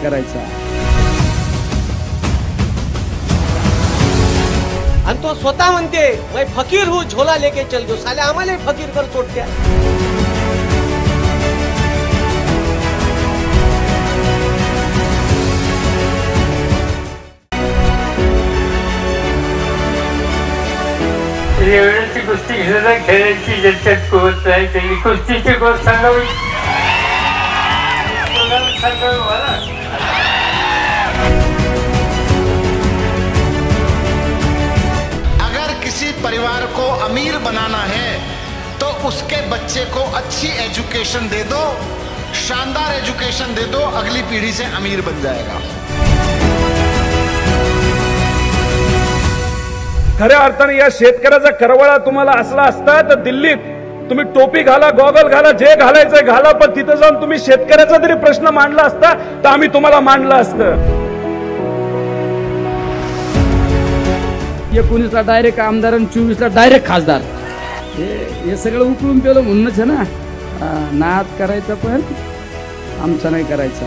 करायचा। आणि तो स्वतः म्हणते मैं फकीर हूँ झोला लेके चल दो, साले आम्हाला फकीर कर सोडत्या। एवढ्याची कुस्ती घेण्याला खेळायची ज्याच्यात कुवत नाही त्यांनी कुस्तीची गोष्ट सांगावी मला। अगर किसी परिवार को अमीर बनाना है तो उसके बच्चे को अच्छी एजुकेशन दे दो, शानदार एजुकेशन दे दो, अगली पीढ़ी से अमीर बन जाएगा। खऱ्या अर्थाने या शेतकऱ्याचा करवळा तुम्हाला असला असता तर दिल्लीत तुम्ही टोपी घाला, गॉगल घाला, जे घालायचंय घाला, पण तिथं जाऊन तुम्ही शेतकऱ्याचा तरी प्रश्न मांडला असता तर आम्ही तुम्हाला मांडलं असतं। 19ला डायरेक्ट आमदार आणि 24ला डायरेक्ट खासदार, हे सगळं उकळून पेलं म्हणूनच आहे ना। नाद करायचा पण आमचा नाही करायचा।